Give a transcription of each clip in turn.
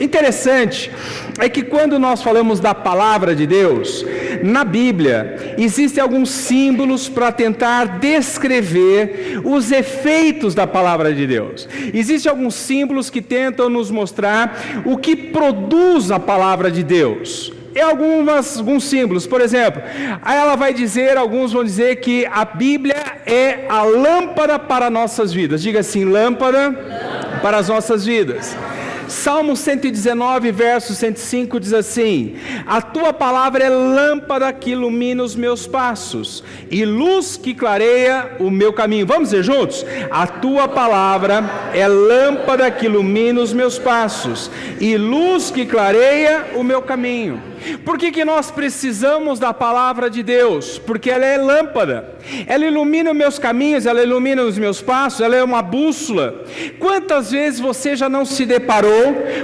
Interessante é que quando nós falamos da palavra de Deus, na Bíblia, existem alguns símbolos para tentar descrever os efeitos da palavra de Deus. Existem alguns símbolos que tentam nos mostrar o que produz a palavra de Deus. Alguns símbolos, por exemplo, ela vai dizer, alguns vão dizer que a Bíblia é a lâmpada para nossas vidas. Diga assim, lâmpada para as nossas vidas. Salmo 119, verso 105 diz assim: a tua palavra é lâmpada que ilumina os meus passos e luz que clareia o meu caminho. Vamos dizer juntos? A tua palavra é lâmpada que ilumina os meus passos e luz que clareia o meu caminho. Por que nós precisamos da palavra de Deus? Porque ela é lâmpada, ela ilumina os meus caminhos, ela ilumina os meus passos, ela é uma bússola. Quantas vezes você já não se deparou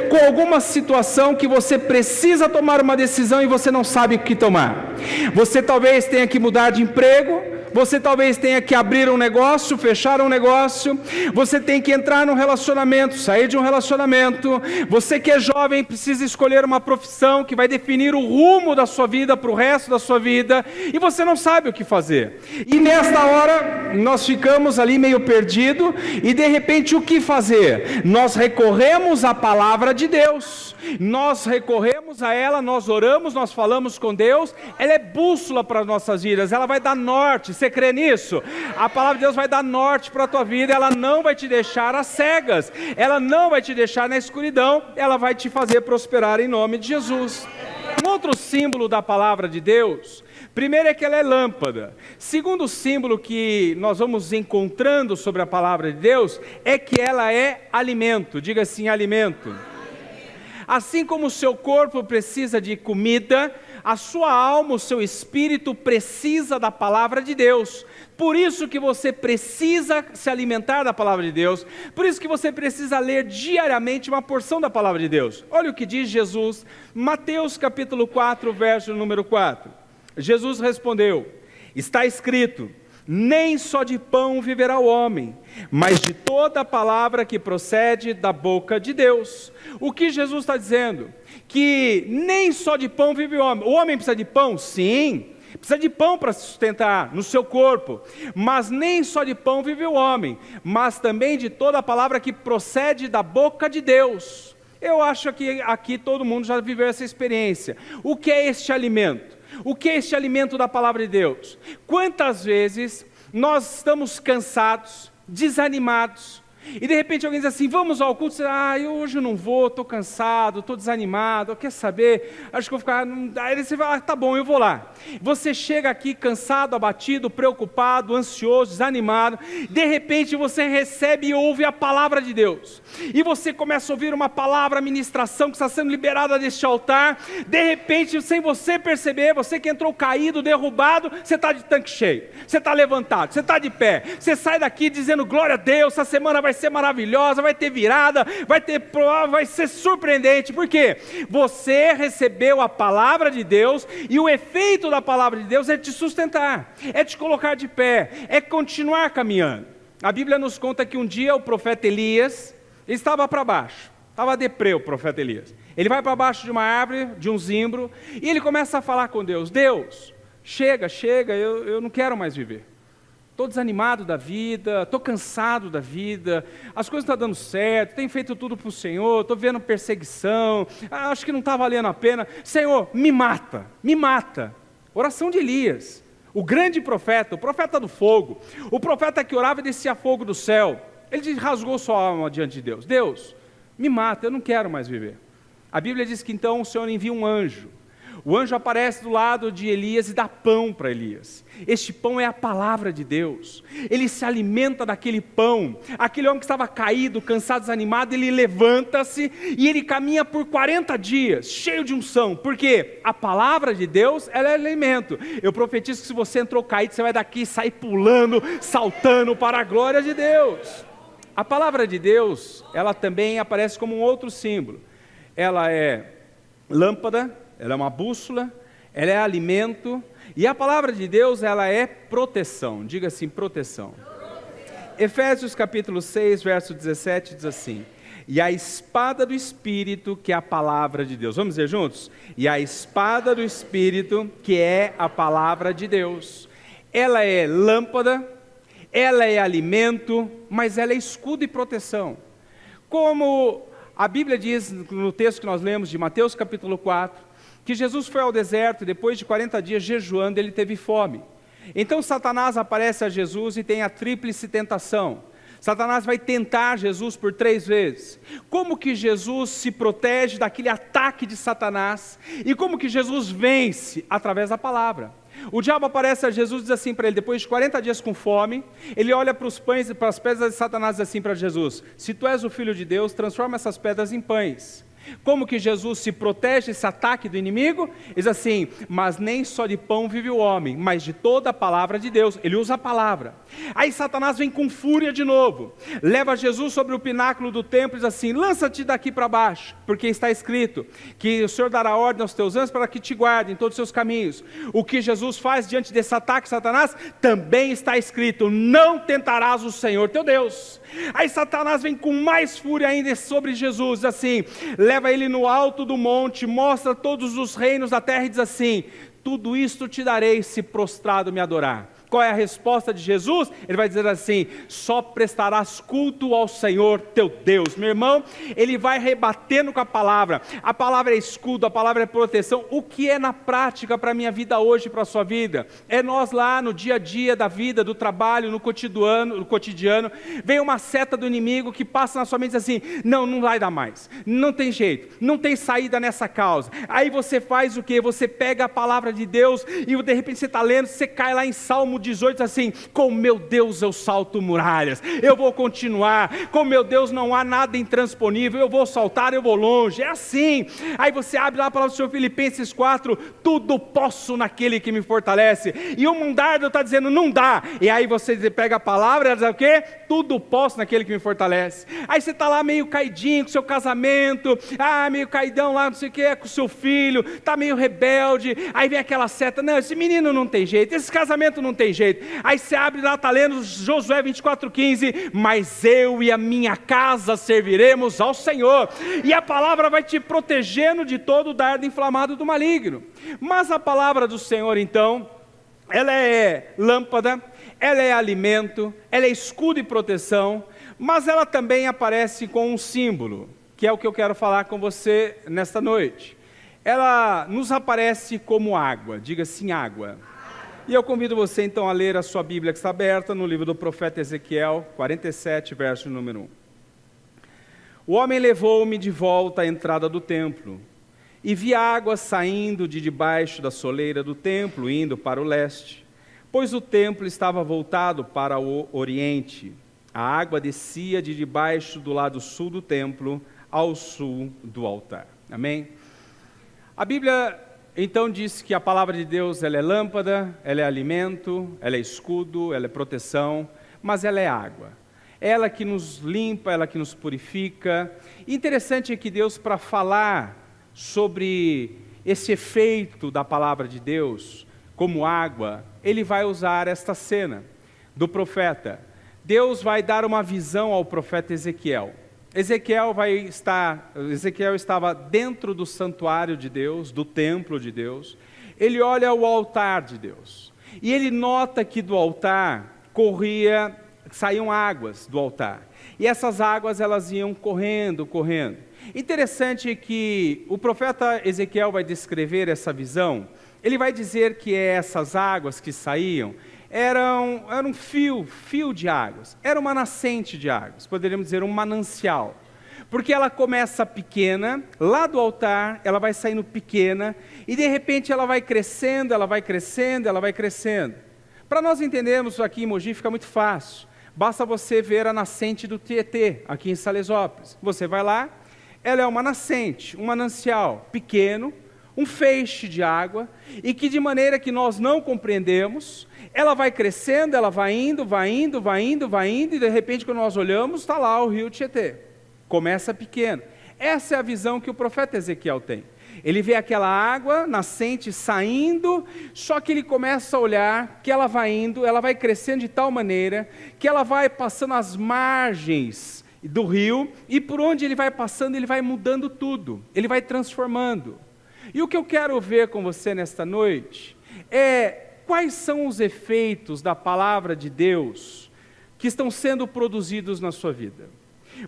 com alguma situação que você precisa tomar uma decisão e você não sabe o que tomar? Você talvez tenha que mudar de emprego, você talvez tenha que abrir um negócio, fechar um negócio, você tem que entrar num relacionamento, sair de um relacionamento, você que é jovem precisa escolher uma profissão que vai definir o rumo da sua vida para o resto da sua vida, e você não sabe o que fazer. E nesta hora, nós ficamos ali meio perdido, e de repente o que fazer? Nós recorremos à palavra de Deus, nós recorremos a ela, nós oramos, nós falamos com Deus, ela é bússola para as nossas vidas, ela vai dar norte. Você crê nisso? A palavra de Deus vai dar norte para a tua vida, ela não vai te deixar às cegas, ela não vai te deixar na escuridão, ela vai te fazer prosperar em nome de Jesus. Um outro símbolo da palavra de Deus, primeiro é que ela é lâmpada. Segundo símbolo que nós vamos encontrando sobre a palavra de Deus, é que ela é alimento. Diga assim, alimento. Assim como o seu corpo precisa de comida, a sua alma, o seu espírito precisa da palavra de Deus. Por isso que você precisa se alimentar da palavra de Deus. Por isso que você precisa ler diariamente uma porção da palavra de Deus. Olha o que diz Jesus, Mateus capítulo 4, verso número 4. Jesus respondeu: está escrito, nem só de pão viverá o homem, mas de toda a palavra que procede da boca de Deus. O que Jesus está dizendo? Que nem só de pão vive o homem. O homem precisa de pão? Sim, precisa de pão para se sustentar no seu corpo, mas nem só de pão vive o homem, mas também de toda a palavra que procede da boca de Deus. Eu acho que aqui todo mundo já viveu essa experiência. O que é este alimento? O que é este alimento da palavra de Deus? Quantas vezes nós estamos cansados, desanimados, e de repente alguém diz assim, vamos ao culto, você diz, hoje eu não vou, estou cansado, estou desanimado, quer saber, acho que vou ficar, aí você vai, tá bom, eu vou lá. Você chega aqui cansado, abatido, preocupado, ansioso, desanimado, de repente você recebe e ouve a palavra de Deus, e você começa a ouvir uma palavra, ministração que está sendo liberada deste altar, de repente, sem você perceber, você que entrou caído, derrubado, você está de tanque cheio, você está levantado, você está de pé, você sai daqui dizendo, glória a Deus, essa semana vai ser maravilhosa, vai ter virada, vai ser surpreendente, porque você recebeu a palavra de Deus, e o efeito da palavra de Deus é te sustentar, é te colocar de pé, é continuar caminhando. A Bíblia nos conta que um dia o profeta Elias estava para baixo, estava deprê o profeta Elias, ele vai para baixo de uma árvore, de um zimbro, e ele começa a falar com Deus, Deus, chega, eu não quero mais viver. Estou desanimado da vida, estou cansado da vida, as coisas não estão dando certo, tenho feito tudo para o Senhor, estou vendo perseguição, acho que não está valendo a pena. Senhor, me mata, me mata. Oração de Elias, o grande profeta, o profeta do fogo, o profeta que orava e descia fogo do céu. Ele rasgou sua alma diante de Deus. Deus, me mata, eu não quero mais viver. A Bíblia diz que então o Senhor envia um anjo. O anjo aparece do lado de Elias e dá pão para Elias. Este pão é a palavra de Deus. Ele se alimenta daquele pão. Aquele homem que estava caído, cansado, desanimado, ele levanta-se e ele caminha por 40 dias, cheio de unção. Porque a palavra de Deus, ela é alimento. Eu profetizo que se você entrou caído, você vai daqui e sair pulando, saltando para a glória de Deus. A palavra de Deus, ela também aparece como um outro símbolo. Ela é lâmpada, ela é uma bússola, ela é alimento, e a palavra de Deus, ela é proteção. Diga assim, proteção. Efésios capítulo 6, verso 17, diz assim, e a espada do Espírito, que é a palavra de Deus. Vamos dizer juntos? E a espada do Espírito, que é a palavra de Deus. Ela é lâmpada, ela é alimento, mas ela é escudo e proteção. Como a Bíblia diz no texto que nós lemos de Mateus capítulo 4, que Jesus foi ao deserto e depois de 40 dias jejuando, ele teve fome. Então Satanás aparece a Jesus e tem a tríplice tentação. Satanás vai tentar Jesus por 3 vezes. Como que Jesus se protege daquele ataque de Satanás? E como que Jesus vence? Através da palavra. O diabo aparece a Jesus e diz assim para ele, depois de 40 dias com fome, ele olha para os pães e para as pedras de Satanás e diz assim para Jesus: se tu és o Filho de Deus, transforma essas pedras em pães. Como que Jesus se protege desse ataque do inimigo? Diz assim: mas nem só de pão vive o homem, mas de toda a palavra de Deus. Ele usa a palavra. Aí Satanás vem com fúria de novo, leva Jesus sobre o pináculo do templo e diz assim: lança-te daqui para baixo, porque está escrito que o Senhor dará ordem aos teus anjos para que te guardem em todos os seus caminhos. O que Jesus faz diante desse ataque de Satanás, também está escrito: não tentarás o Senhor teu Deus. Aí Satanás vem com mais fúria ainda sobre Jesus, diz assim, leva ele no alto do monte, mostra todos os reinos da terra e diz assim: tudo isto te darei se prostrado me adorar. Qual é a resposta de Jesus? Ele vai dizer assim: só prestarás culto ao Senhor teu Deus. Meu irmão, ele vai rebatendo com a palavra é escudo, a palavra é proteção. O que é na prática para a minha vida hoje, para a sua vida? É nós lá no dia a dia da vida, do trabalho, no cotidiano, vem uma seta do inimigo que passa na sua mente assim: não vai dar mais, não tem jeito, não tem saída nessa causa. Aí você faz o quê? Você pega a palavra de Deus e de repente você está lendo, você cai lá em Salmo 18 assim: com meu Deus eu salto muralhas, eu vou continuar, com meu Deus não há nada intransponível, eu vou saltar, eu vou longe, é assim. Aí você abre lá a palavra do Senhor, Filipenses 4, tudo posso naquele que me fortalece, e o mundo está dizendo não dá, e aí você pega a palavra e diz o quê? Tudo posso naquele que me fortalece. Aí você está lá meio caidinho com seu casamento, meio caidão lá, não sei o que, com seu filho, está meio rebelde, aí vem aquela seta: não, esse menino não tem jeito, esse casamento não tem jeito. Aí você abre lá, está lendo Josué 24:15, mas eu e a minha casa serviremos ao Senhor, e a palavra vai te protegendo de todo o dardo inflamado do maligno. Mas a palavra do Senhor então, ela é lâmpada, ela é alimento, ela é escudo e proteção, mas ela também aparece com um símbolo, que é o que eu quero falar com você nesta noite. Ela nos aparece como água, diga assim: água. E eu convido você então a ler a sua Bíblia que está aberta no livro do profeta Ezequiel, 47, verso número 1. O homem levou-me de volta à entrada do templo, e vi água saindo de debaixo da soleira do templo, indo para o leste, pois o templo estava voltado para o oriente. A água descia de debaixo do lado sul do templo, ao sul do altar. Amém? A Bíblia então diz que a palavra de Deus, ela é lâmpada, ela é alimento, ela é escudo, ela é proteção, mas ela é água. Ela que nos limpa, ela que nos purifica. E interessante é que Deus, para falar sobre esse efeito da palavra de Deus, como água, Ele vai usar esta cena do profeta. Deus vai dar uma visão ao profeta Ezequiel. Ezequiel estava dentro do santuário de Deus, do templo de Deus. Ele olha o altar de Deus, e ele nota que do altar saíam águas do altar, e essas águas elas iam correndo. Interessante é que o profeta Ezequiel vai descrever essa visão. Ele vai dizer que essas águas que saíam era um fio de águas, era uma nascente de águas, poderíamos dizer um manancial, porque ela começa pequena, lá do altar, ela vai saindo pequena, e de repente ela vai crescendo. Para nós entendermos isso aqui em Mogi fica muito fácil, basta você ver a nascente do Tietê, aqui em Salesópolis. Você vai lá, ela é uma nascente, um manancial pequeno, um feixe de água, e que de maneira que nós não compreendemos, ela vai crescendo, ela vai indo, e de repente quando nós olhamos, está lá o rio Tietê. Começa pequeno. Essa é a visão que o profeta Ezequiel tem. Ele vê aquela água nascente saindo, só que ele começa a olhar que ela vai indo, ela vai crescendo de tal maneira, que ela vai passando as margens do rio, e por onde ele vai passando, ele vai mudando tudo, ele vai transformando. E o que eu quero ver com você nesta noite é quais são os efeitos da palavra de Deus que estão sendo produzidos na sua vida.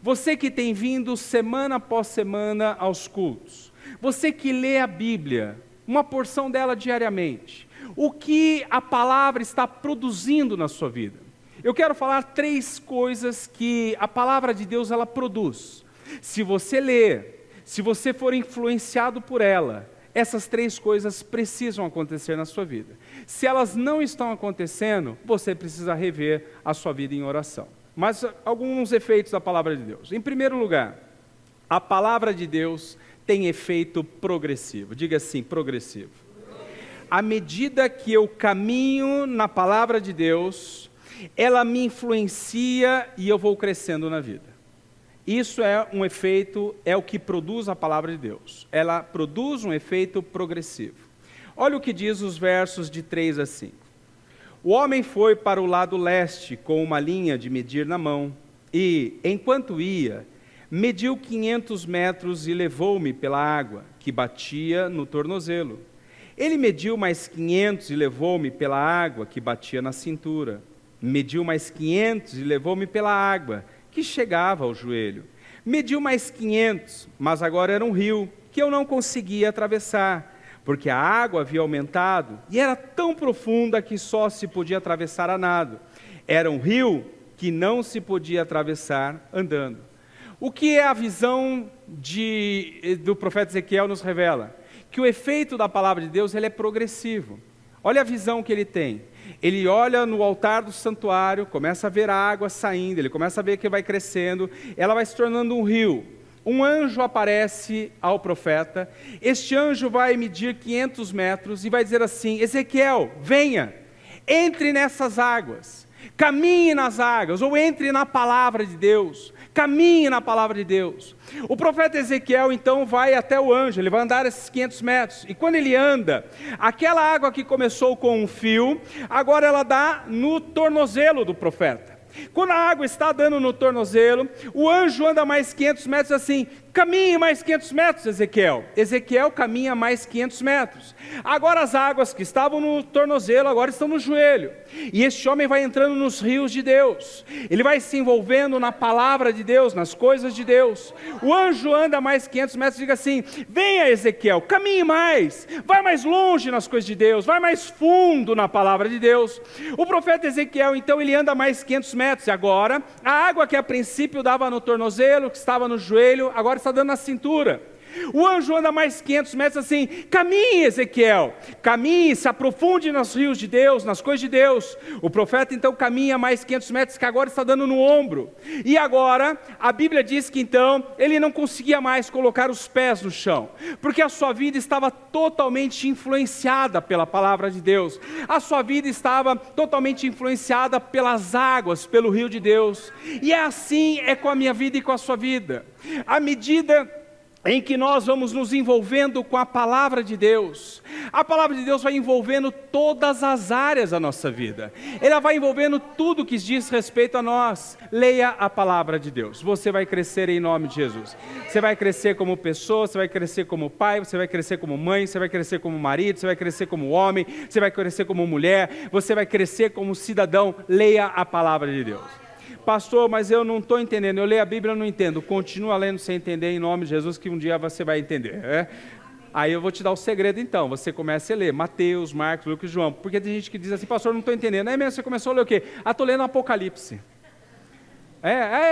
Você que tem vindo semana após semana aos cultos, você que lê a Bíblia, uma porção dela diariamente, o que a palavra está produzindo na sua vida? Eu quero falar 3 coisas que a palavra de Deus ela produz. Se você ler, se você for influenciado por ela, essas 3 coisas precisam acontecer na sua vida. Se elas não estão acontecendo, você precisa rever a sua vida em oração. Mas alguns efeitos da palavra de Deus. Em primeiro lugar, a palavra de Deus tem efeito progressivo. Diga assim, progressivo. À medida que eu caminho na palavra de Deus, ela me influencia e eu vou crescendo na vida. Isso é um efeito, é o que produz a palavra de Deus. Ela produz um efeito progressivo. Olha o que diz os versos de 3 a 5. O homem foi para o lado leste com uma linha de medir na mão e, enquanto ia, mediu 500 metros e levou-me pela água, que batia no tornozelo. Ele mediu mais 500 e levou-me pela água, que batia na cintura. Mediu mais 500 e levou-me pela água, que chegava ao joelho. Mediu mais 500, mas agora era um rio, que eu não conseguia atravessar, porque a água havia aumentado, e era tão profunda que só se podia atravessar a nado. Era um rio que não se podia atravessar andando. O que a visão do profeta Ezequiel nos revela? Que o efeito da palavra de Deus ele é progressivo. Olha a visão que ele tem. Ele olha no altar do santuário, começa a ver a água saindo, ele começa a ver que vai crescendo, ela vai se tornando um rio. Um anjo aparece ao profeta, este anjo vai medir 500 metros e vai dizer assim: Ezequiel, venha, entre nessas águas, caminhe nas águas, ou entre na palavra de Deus, caminhe na palavra de Deus. O profeta Ezequiel então vai até o anjo, ele vai andar esses 500 metros, e quando ele anda, aquela água que começou com um fio, agora ela dá no tornozelo do profeta. Quando a água está dando no tornozelo, o anjo anda mais 500 metros assim: caminhe mais 500 metros, Ezequiel. Ezequiel caminha mais 500 metros. Agora as águas que estavam no tornozelo, agora estão no joelho. E este homem vai entrando nos rios de Deus. Ele vai se envolvendo na palavra de Deus, nas coisas de Deus. O anjo anda mais 500 metros e diz assim: venha, Ezequiel, caminhe mais. Vai mais longe nas coisas de Deus. Vai mais fundo na palavra de Deus. O profeta Ezequiel, então, ele anda mais 500 metros. E agora, a água que a princípio dava no tornozelo, que estava no joelho, agora está dando na cintura. O anjo anda mais 500 metros assim: caminhe, Ezequiel, caminhe, se aprofunde nos rios de Deus, nas coisas de Deus. O profeta então caminha mais 500 metros, que agora está dando no ombro. E agora, a Bíblia diz que então, ele não conseguia mais colocar os pés no chão, porque a sua vida estava totalmente influenciada pela palavra de Deus. A sua vida estava totalmente influenciada pelas águas, pelo rio de Deus. E assim é com a minha vida e com a sua vida. À medida em que nós vamos nos envolvendo com a palavra de Deus, a palavra de Deus vai envolvendo todas as áreas da nossa vida, ela vai envolvendo tudo que diz respeito a nós. Leia a palavra de Deus, você vai crescer em nome de Jesus. Você vai crescer como pessoa, você vai crescer como pai, você vai crescer como mãe, você vai crescer como marido, você vai crescer como homem, você vai crescer como mulher, você vai crescer como cidadão. Leia a palavra de Deus. Pastor, mas eu não estou entendendo, eu leio a Bíblia e não entendo. Continua lendo sem entender em nome de Jesus, que um dia você vai entender. Aí eu vou te dar o segredo então, você começa a ler Mateus, Marcos, Lucas e João. Porque tem gente que diz assim: pastor, não estou entendendo. Aí mesmo você começou a ler o quê? Estou lendo Apocalipse.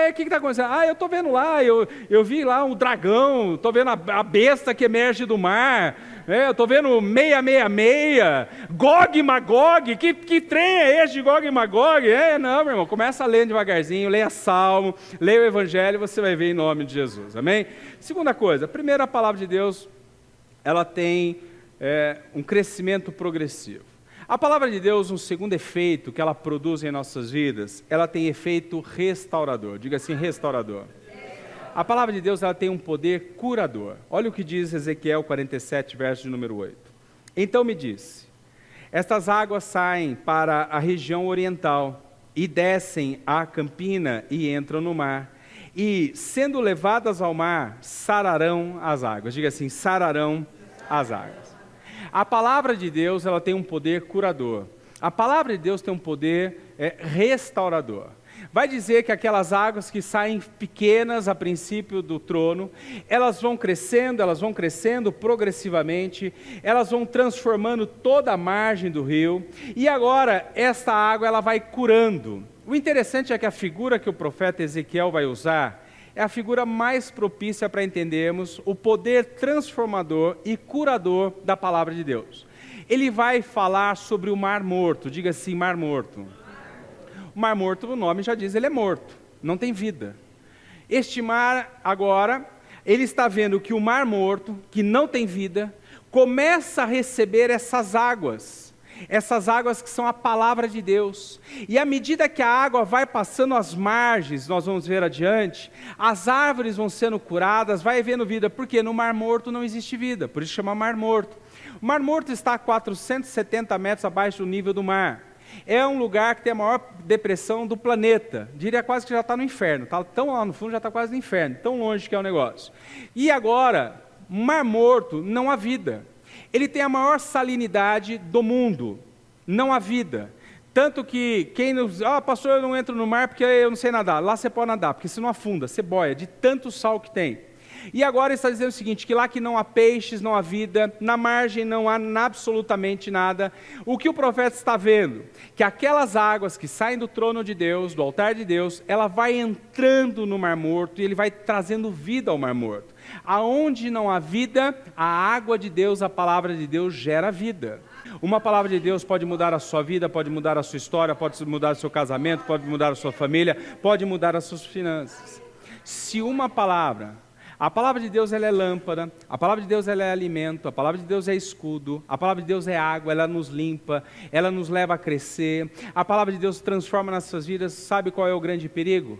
O que está acontecendo? Eu estou vendo lá, eu vi lá um dragão, estou vendo a besta que emerge do mar, eu estou vendo 666, Gog e Magog, que trem é esse de Gog e Magog? Não, meu irmão, começa a ler devagarzinho, leia Salmo, leia o Evangelho, você vai ver em nome de Jesus, amém? Segunda coisa, primeiro, a palavra de Deus, ela tem um crescimento progressivo. A palavra de Deus, um segundo efeito que ela produz em nossas vidas, ela tem efeito restaurador. Diga assim, restaurador. A palavra de Deus, ela tem um poder curador. Olha o que diz Ezequiel 47, verso de número 8. Então me disse: estas águas saem para a região oriental e descem à campina e entram no mar. e, sendo levadas ao mar, sararão as águas. Diga assim, sararão as águas. A palavra de Deus, ela tem um poder curador. A palavra de Deus tem um poder restaurador. Vai dizer que aquelas águas que saem pequenas a princípio do trono, elas vão crescendo progressivamente, elas vão transformando toda a margem do rio, e agora esta água ela vai curando. O interessante é que a figura que o profeta Ezequiel vai usar é a figura mais propícia para entendermos o poder transformador e curador da palavra de Deus. Ele vai falar sobre o Mar Morto, diga assim, Mar Morto. O Mar Morto, o nome já diz, ele é morto, não tem vida. Este mar agora, ele está vendo que o Mar Morto, que não tem vida, começa a receber essas águas que são a palavra de Deus. E à medida que a água vai passando as margens, nós vamos ver adiante, as árvores vão sendo curadas, vai havendo vida, porque no Mar Morto não existe vida, por isso chama Mar Morto. O Mar Morto está a 470 metros abaixo do nível do mar. É um lugar que tem a maior depressão do planeta. Diria quase que já está no inferno. Está tão lá no fundo, já está quase no inferno. Tão longe que é o negócio. E agora, Mar Morto, não há vida. Ele tem a maior salinidade do mundo. Não há vida. Tanto que quem nos... pastor, eu não entro no mar porque eu não sei nadar. Lá você pode nadar, porque você não afunda, você boia, de tanto sal que tem. E agora ele está dizendo o seguinte, que lá que não há peixes, não há vida, na margem não há absolutamente nada. O que o profeta está vendo? Que aquelas águas que saem do trono de Deus, do altar de Deus, ela vai entrando no Mar Morto e ele vai trazendo vida ao Mar Morto. Aonde não há vida, a água de Deus, a palavra de Deus gera vida. Uma palavra de Deus pode mudar a sua vida, pode mudar a sua história, pode mudar o seu casamento, pode mudar a sua família, pode mudar as suas finanças. Se uma palavra... A palavra de Deus ela é lâmpada, a palavra de Deus ela é alimento, a palavra de Deus é escudo, a palavra de Deus é água, ela nos limpa, ela nos leva a crescer, a palavra de Deus transforma nossas vidas. Sabe qual é o grande perigo?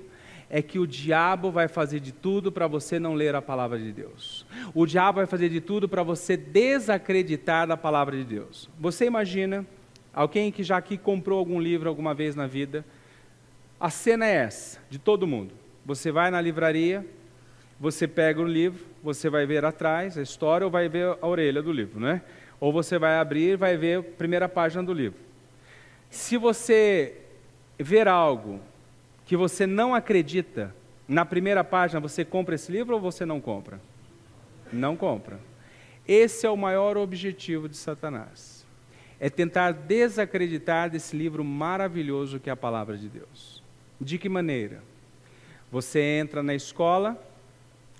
É que o diabo vai fazer de tudo para você não ler a palavra de Deus. O diabo vai fazer de tudo para você desacreditar da palavra de Deus. Você imagina, alguém que já aqui comprou algum livro alguma vez na vida, a cena é essa, de todo mundo. Você vai na livraria, você pega o livro, você vai ver atrás a história ou vai ver a orelha do livro, né? Ou você vai abrir e vai ver a primeira página do livro. Se você ver algo que você não acredita, na primeira página você compra esse livro ou você não compra? Não compra. Esse é o maior objetivo de Satanás. É tentar desacreditar desse livro maravilhoso que é a palavra de Deus. De que maneira? Você entra na escola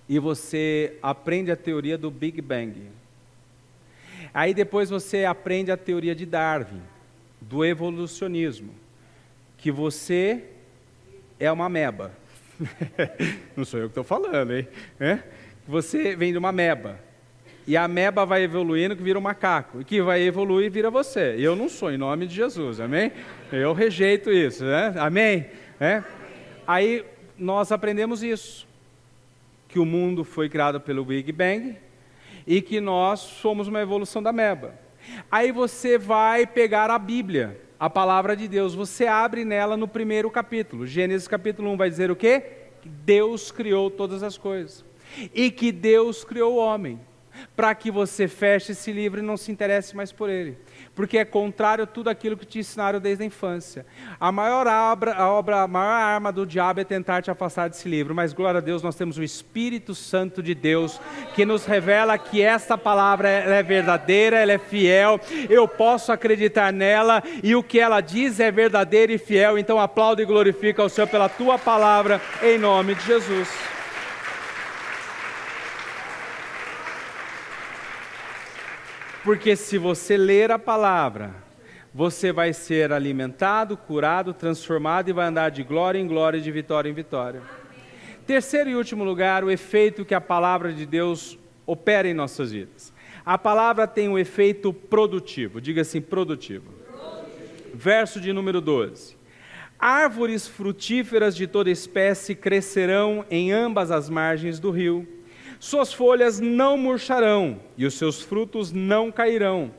e você aprende a teoria do Big Bang. Aí depois você aprende a teoria de Darwin, do evolucionismo, que você é uma ameba. Não sou eu que estou falando, hein? Você vem de uma ameba. E a ameba vai evoluindo que vira um macaco. E que vai evoluir e vira você. Eu não sou, em nome de Jesus, amém? Eu rejeito isso, né? Amém? Aí nós aprendemos isso. Que o mundo foi criado pelo Big Bang e que nós somos uma evolução da ameba. Aí você vai pegar a Bíblia, a palavra de Deus, você abre nela no primeiro capítulo. Gênesis capítulo 1 vai dizer o quê? Que Deus criou todas as coisas e que Deus criou o homem, para que você feche esse livro e não se interesse mais por ele, porque é contrário a tudo aquilo que te ensinaram desde a infância. A maior arma do diabo é tentar te afastar desse livro, mas glória a Deus, nós temos o Espírito Santo de Deus, que nos revela que esta palavra ela é verdadeira, ela é fiel, eu posso acreditar nela, e o que ela diz é verdadeiro e fiel. Então aplaude e glorifica ao Senhor pela tua palavra, em nome de Jesus. Porque se você ler a palavra, você vai ser alimentado, curado, transformado e vai andar de glória em glória e de vitória em vitória. Terceiro e último lugar, o efeito que a palavra de Deus opera em nossas vidas. A palavra tem um efeito produtivo, diga assim, produtivo. Verso de número 12. Árvores frutíferas de toda espécie crescerão em ambas as margens do rio. Suas folhas não murcharão e os seus frutos não cairão.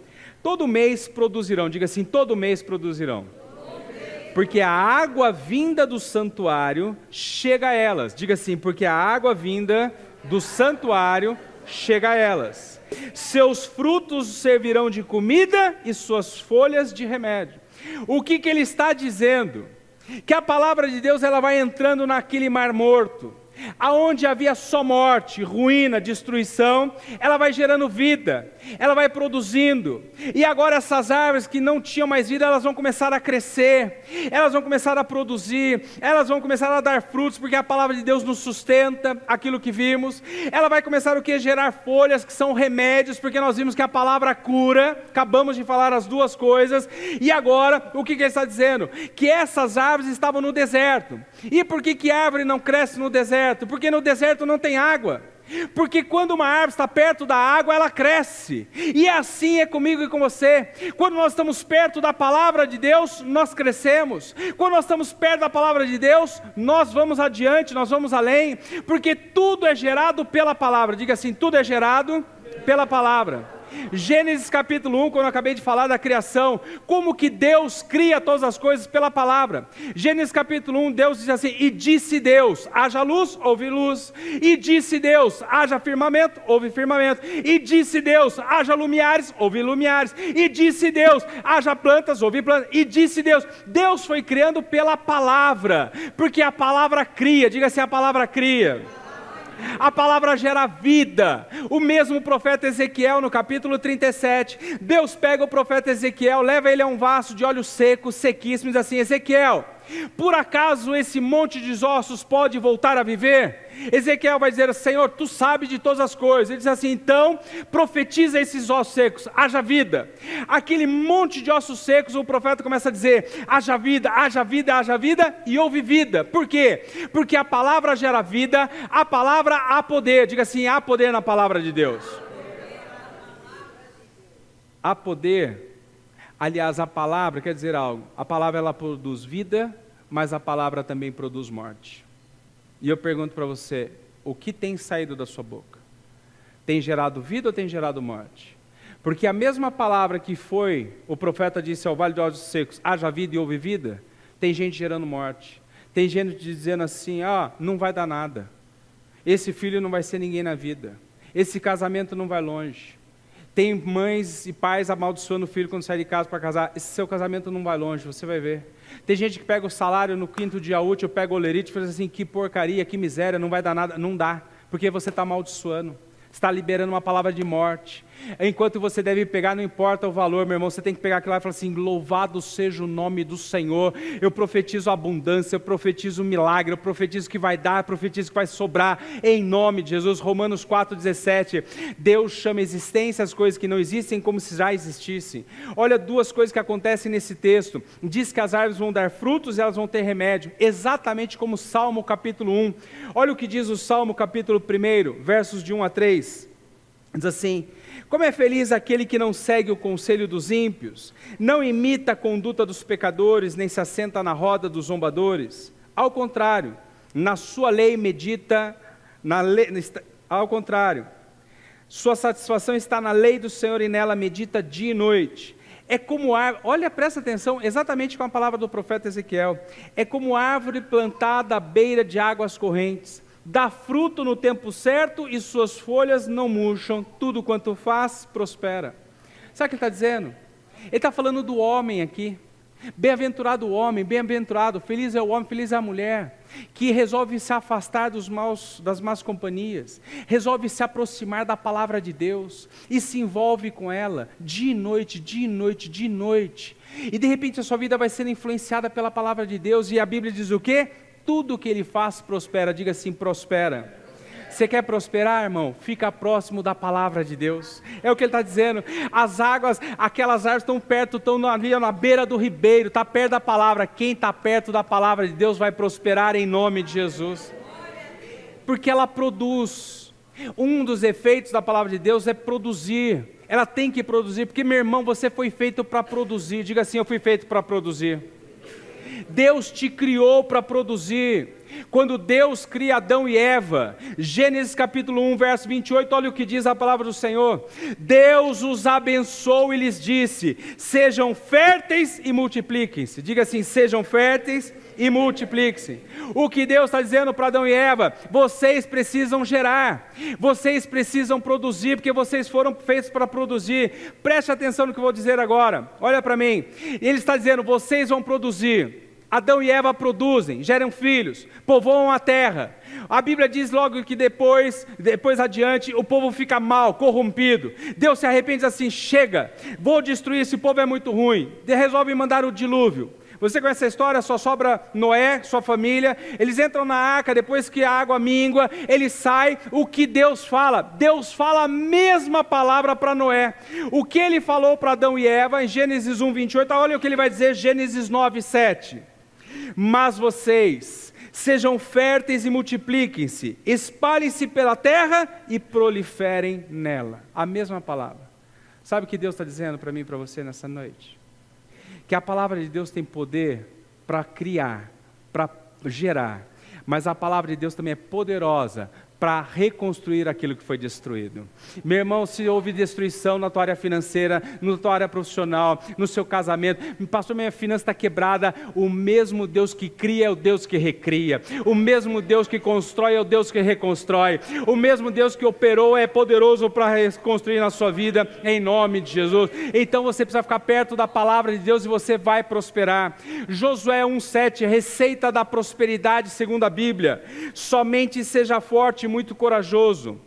Todo mês produzirão, diga assim, todo mês produzirão. porque a água vinda do santuário chega a elas. Diga assim, porque a água vinda do santuário chega a elas. Seus frutos servirão de comida e suas folhas de remédio. O que ele está dizendo? Que a palavra de Deus ela vai entrando naquele mar morto, aonde havia só morte, ruína, destruição, ela vai gerando vida, ela vai produzindo, e agora essas árvores que não tinham mais vida, elas vão começar a crescer, elas vão começar a produzir, elas vão começar a dar frutos, porque a palavra de Deus nos sustenta, aquilo que vimos, ela vai começar o que? Gerar folhas que são remédios, porque nós vimos que a palavra cura, acabamos de falar as duas coisas, e agora, o que ele está dizendo? Que essas árvores estavam no deserto. E por que a árvore não cresce no deserto? Porque no deserto não tem água. Porque quando uma árvore está perto da água, ela cresce. E assim é comigo e com você. Quando nós estamos perto da palavra de Deus, nós crescemos. Quando nós estamos perto da palavra de Deus, nós vamos adiante, nós vamos além. Porque tudo é gerado pela palavra. Diga assim, tudo é gerado pela palavra. Gênesis capítulo 1, quando eu acabei de falar da criação, como que Deus cria todas as coisas pela palavra. Gênesis capítulo 1, Deus diz assim, e disse Deus, haja luz, houve luz, e disse Deus, haja firmamento, houve firmamento, e disse Deus, haja lumiares, houve lumiares, e disse Deus, haja plantas, houve plantas, e disse Deus. Deus foi criando pela palavra, porque a palavra cria, diga assim, a palavra cria. A palavra gera vida. O mesmo profeta Ezequiel no capítulo 37, Deus pega o profeta Ezequiel, leva ele a um vaso de óleo seco, sequíssimo, e diz assim, Ezequiel, por acaso esse monte de ossos pode voltar a viver? Ezequiel vai dizer, Senhor, tu sabes de todas as coisas. Ele diz assim, então profetiza esses ossos secos, haja vida. Aquele monte de ossos secos, o profeta começa a dizer, haja vida, haja vida, haja vida, e houve vida. Por quê? Porque a palavra gera vida, a palavra há poder. Diga assim, há poder na palavra de Deus. Há poder. Aliás, a palavra quer dizer algo. A palavra ela produz vida, mas a palavra também produz morte. E eu pergunto para você, o que tem saído da sua boca? Tem gerado vida ou tem gerado morte? Porque a mesma palavra que foi, o profeta disse ao vale de ossos secos, haja vida e houve vida, tem gente gerando morte. Tem gente dizendo assim, não vai dar nada. Esse filho não vai ser ninguém na vida. Esse casamento não vai longe. Tem mães e pais amaldiçoando o filho quando sai de casa para casar. Esse seu casamento não vai longe, você vai ver. Tem gente que pega o salário no 5º dia útil, pega o olerite e fala assim, que porcaria, que miséria, não vai dar nada. Não dá, porque você está amaldiçoando. Está liberando uma palavra de morte. Enquanto você deve pegar, não importa o valor, meu irmão, você tem que pegar aquilo lá e falar assim, louvado seja o nome do Senhor. Eu profetizo abundância, eu profetizo milagre, eu profetizo que vai dar, eu profetizo que vai sobrar, em nome de Jesus. Romanos 4,17, Deus chama existência as coisas que não existem como se já existissem. Olha duas coisas que acontecem nesse texto. Diz que as árvores vão dar frutos e elas vão ter remédio, exatamente como o Salmo capítulo 1. Olha o que diz o Salmo capítulo 1, versos de 1 a 3. Diz assim, como é feliz aquele que não segue o conselho dos ímpios, não imita a conduta dos pecadores, nem se assenta na roda dos zombadores. Ao contrário, na sua lei medita, ao contrário, sua satisfação está na lei do Senhor e nela medita dia e noite. É como árvore, olha, presta atenção, exatamente com a palavra do profeta Ezequiel, é como árvore plantada à beira de águas correntes, dá fruto no tempo certo e suas folhas não murcham, tudo quanto faz prospera. Sabe o que ele está dizendo? Ele está falando do homem aqui. Bem-aventurado o homem, bem-aventurado, feliz é o homem, feliz é a mulher, que resolve se afastar das más companhias, resolve se aproximar da palavra de Deus, e se envolve com ela, dia e noite, dia e noite, dia e noite, e de repente a sua vida vai sendo influenciada pela palavra de Deus, e a Bíblia diz o quê? Tudo que ele faz prospera, diga assim, prospera. Você quer prosperar, irmão? Fica próximo da palavra de Deus. É o que ele está dizendo. As águas, aquelas árvores estão perto, estão ali na beira do ribeiro, está perto da palavra. Quem está perto da palavra de Deus vai prosperar em nome de Jesus. Porque ela produz. Um dos efeitos da palavra de Deus é produzir. Ela tem que produzir, porque meu irmão, você foi feito para produzir. Diga assim, eu fui feito para produzir. Deus te criou para produzir. quando Deus cria Adão e Eva, Gênesis capítulo 1, verso 28, olha o que diz a palavra do Senhor. Deus os abençoou e lhes disse: sejam férteis e multipliquem-se. Diga assim: sejam férteis e multipliquem-se. O que Deus está dizendo para Adão e Eva: vocês precisam gerar, vocês precisam produzir, porque vocês foram feitos para produzir. Preste atenção no que eu vou dizer agora, olha para mim. Ele está dizendo: vocês vão produzir. Adão e Eva produzem, geram filhos, povoam a terra. A Bíblia diz logo que depois adiante, o povo fica mal, corrompido. Deus se arrepende e diz assim: chega, vou destruir, esse povo é muito ruim. Resolve mandar o dilúvio. Você conhece essa história? Só sobra Noé, sua família. Eles entram na arca, depois que a água mingua, ele sai. O que Deus fala? Deus fala a mesma palavra para Noé. O que ele falou para Adão e Eva em Gênesis 1, 28, olha o que ele vai dizer, Gênesis 9, 7. Mas vocês sejam férteis e multipliquem-se, espalhem-se pela terra e proliferem nela. A mesma palavra. Sabe o que Deus está dizendo para mim e para você nessa noite? Que a palavra de Deus tem poder para criar, para gerar, mas a palavra de Deus também é poderosa para reconstruir aquilo que foi destruído. Meu irmão, se houve destruição na tua área financeira, na tua área profissional, no seu casamento, pastor, minha finança está quebrada, o mesmo Deus que cria é o Deus que recria, o mesmo Deus que constrói é o Deus que reconstrói, o mesmo Deus que operou é poderoso para reconstruir na sua vida, em nome de Jesus. Então você precisa ficar perto da palavra de Deus e você vai prosperar. Josué 1,7, receita da prosperidade segundo a Bíblia: somente seja forte e muito corajoso,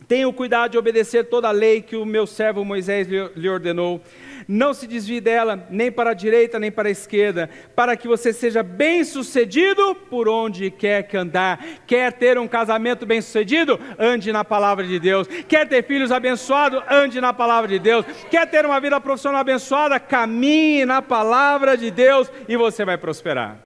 tenha o cuidado de obedecer toda a lei que o meu servo Moisés lhe ordenou, não se desvie dela, nem para a direita, nem para a esquerda, para que você seja bem sucedido por onde quer que andar. Quer ter um casamento bem sucedido? Ande na palavra de Deus. Quer ter filhos abençoados? Ande na palavra de Deus. Quer ter uma vida profissional abençoada? Caminhe na palavra de Deus e você vai prosperar.